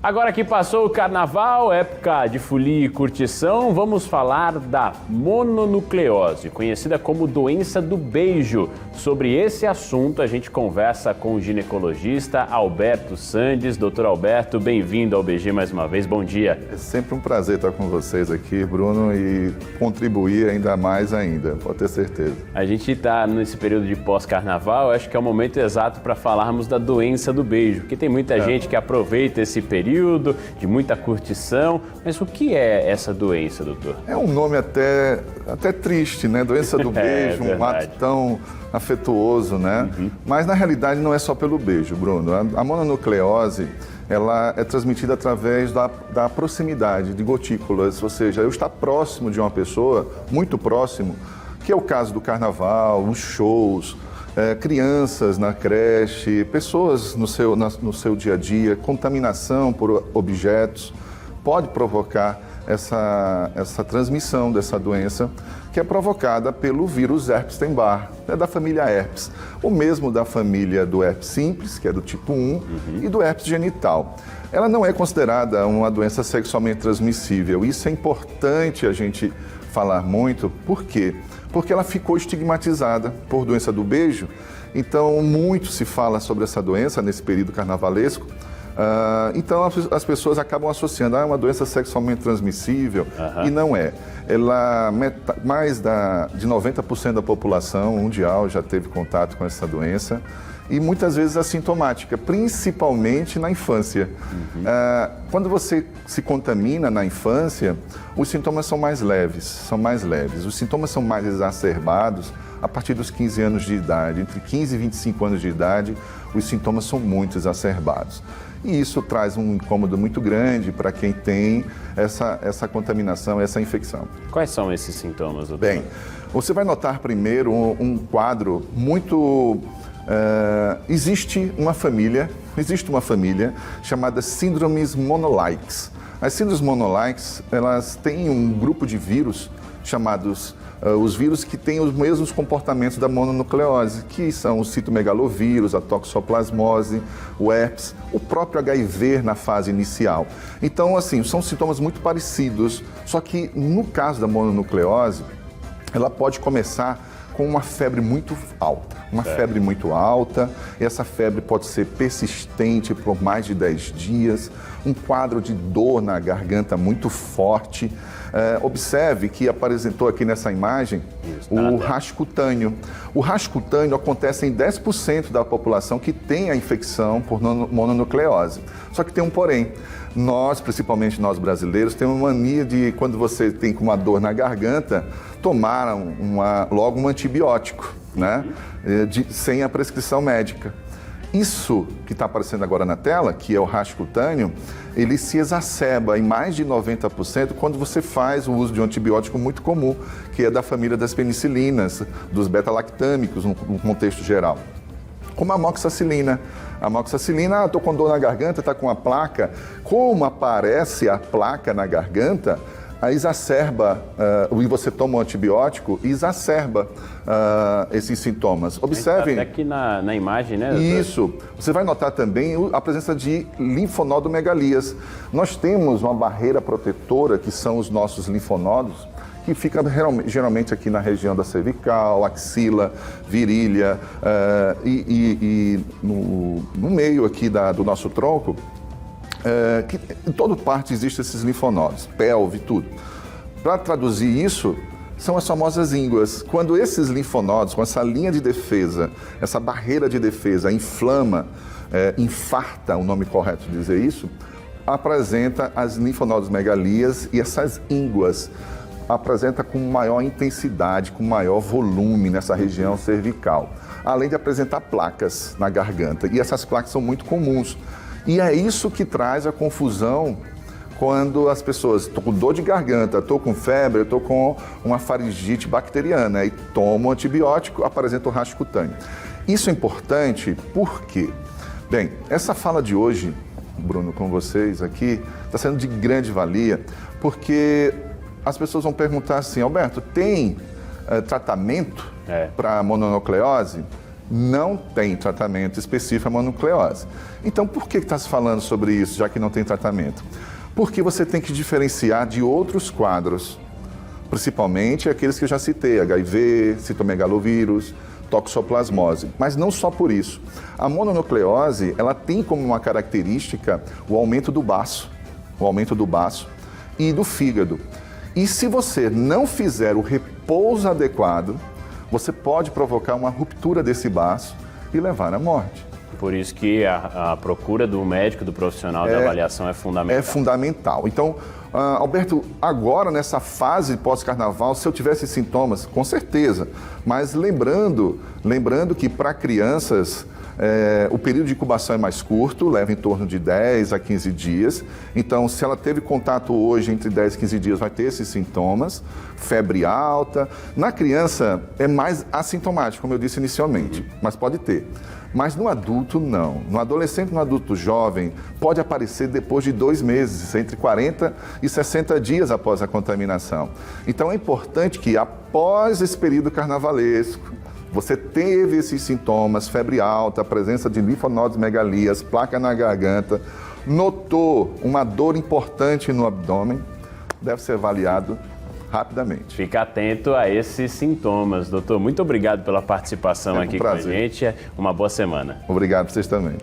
Agora que passou o carnaval, época de folia e curtição, vamos falar da mononucleose, conhecida como doença do beijo. Sobre esse assunto, a gente conversa com o ginecologista Alberto Sandes. Doutor Alberto, bem-vindo ao BG mais uma vez, bom dia. É sempre um prazer estar com vocês aqui, Bruno, e contribuir ainda mais pode ter certeza. A gente está nesse período de pós-carnaval, acho que é o momento exato para falarmos da doença do beijo, porque tem muita gente que aproveita esse período de muita curtição, mas o que é essa doença, doutor? É um nome até triste, né? Doença do beijo, um ato tão afetuoso, né? Mas na realidade não é só pelo beijo, Bruno. A mononucleose, ela é transmitida através da proximidade de gotículas, ou seja, eu estar próximo de uma pessoa, muito próximo, que é o caso do carnaval, os shows, crianças na creche, pessoas no seu dia a dia, contaminação por objetos, pode provocar essa transmissão dessa doença, que é provocada pelo vírus Epstein-Barr, da família herpes, ou mesmo da família do herpes simples, que é do tipo 1, e do herpes genital. Ela não é considerada uma doença sexualmente transmissível. Isso é importante a gente falar muito. Por quê? Porque ela ficou estigmatizada por doença do beijo. Então, muito se fala sobre essa doença nesse período carnavalesco. Então, as pessoas acabam associando a uma doença sexualmente transmissível e não é. Mais de 90% da população mundial já teve contato com essa doença e muitas vezes assintomática, principalmente na infância. Quando você se contamina na infância, os sintomas são mais leves. Os sintomas são mais exacerbados a partir dos 15 anos de idade. Entre 15 e 25 anos de idade, os sintomas são muito exacerbados. E isso traz um incômodo muito grande para quem tem essa contaminação, essa infecção. Quais são esses sintomas, doutor? Bem, você vai notar primeiro um quadro muito... Existe uma família chamada síndromes monolíticas. As síndromes monolíticas, elas têm um grupo de vírus chamados os vírus que têm os mesmos comportamentos da mononucleose, que são o citomegalovírus, a toxoplasmose, o herpes, o próprio HIV na fase inicial. Então, assim, são sintomas muito parecidos, só que no caso da mononucleose, ela pode começar com uma febre muito alta, e essa febre pode ser persistente por mais de 10 dias, um quadro de dor na garganta muito forte. Observe que apresentou aqui nessa imagem o rasgo cutâneo. O rasgo cutâneo acontece em 10% da população que tem a infecção por mononucleose. Só que tem um porém. Nós, principalmente nós brasileiros, temos uma mania de, quando você tem uma dor na garganta, tomar logo um antibiótico, né? Sem a prescrição médica. Isso que está aparecendo agora na tela, que é o rasgo cutâneo, ele se exacerba em mais de 90% quando você faz o uso de um antibiótico muito comum, que é da família das penicilinas, dos beta-lactâmicos, no contexto geral. Como a amoxicilina. A amoxicilina, estou com dor na garganta, está com a placa. Como aparece a placa na garganta, exacerba, e você toma um antibiótico, exacerba esses sintomas. Observem. Até aqui na imagem, né? Isso. Você vai notar também a presença de linfonodomegalias. Nós temos uma barreira protetora, que são os nossos linfonodos, que fica geralmente aqui na região da cervical, axila, virilha, e no meio aqui do nosso tronco, que em toda parte existem esses linfonodos, pelve, tudo. Para traduzir isso, são as famosas ínguas. Quando esses linfonodos, com essa linha de defesa, essa barreira de defesa, inflama, infarta, o nome correto de dizer isso, apresenta as linfonodomegalias e essas ínguas apresenta com maior intensidade, com maior volume nessa região cervical, além de apresentar placas na garganta. E essas placas são muito comuns. E é isso que traz a confusão quando as pessoas estão com dor de garganta, estou com febre, estou com uma faringite bacteriana e tomam antibiótico, apresenta o rasgo cutâneo. Isso é importante porque, bem, essa fala de hoje, Bruno, com vocês aqui, está sendo de grande valia, porque as pessoas vão perguntar assim: Alberto, tem tratamento para mononucleose? não tem tratamento específico à mononucleose. Então, por que está se falando sobre isso, já que não tem tratamento? Porque você tem que diferenciar de outros quadros, principalmente aqueles que eu já citei, HIV, citomegalovírus, toxoplasmose, mas não só por isso. A mononucleose, ela tem como uma característica o aumento do baço e do fígado. E se você não fizer o repouso adequado, você pode provocar uma ruptura desse baço e levar à morte. Por isso que a procura do médico, do profissional da avaliação é fundamental. É fundamental. Então, Alberto, agora nessa fase pós-carnaval, se eu tivesse sintomas, com certeza, mas lembrando que para crianças o período de incubação é mais curto, leva em torno de 10 a 15 dias. Então, se ela teve contato hoje, entre 10 e 15 dias, vai ter esses sintomas, febre alta. Na criança é mais assintomático, como eu disse inicialmente, mas pode ter. Mas no adulto, não. No adolescente, no adulto jovem, pode aparecer depois de 2 meses, entre 40 e 60 dias após a contaminação. Então, é importante que, após esse período carnavalesco, você teve esses sintomas, febre alta, presença de linfonodos megalias, placa na garganta, notou uma dor importante no abdômen, deve ser avaliado rapidamente. Fica atento a esses sintomas, doutor. Muito obrigado pela participação aqui com a gente. Uma boa semana. Obrigado, vocês também.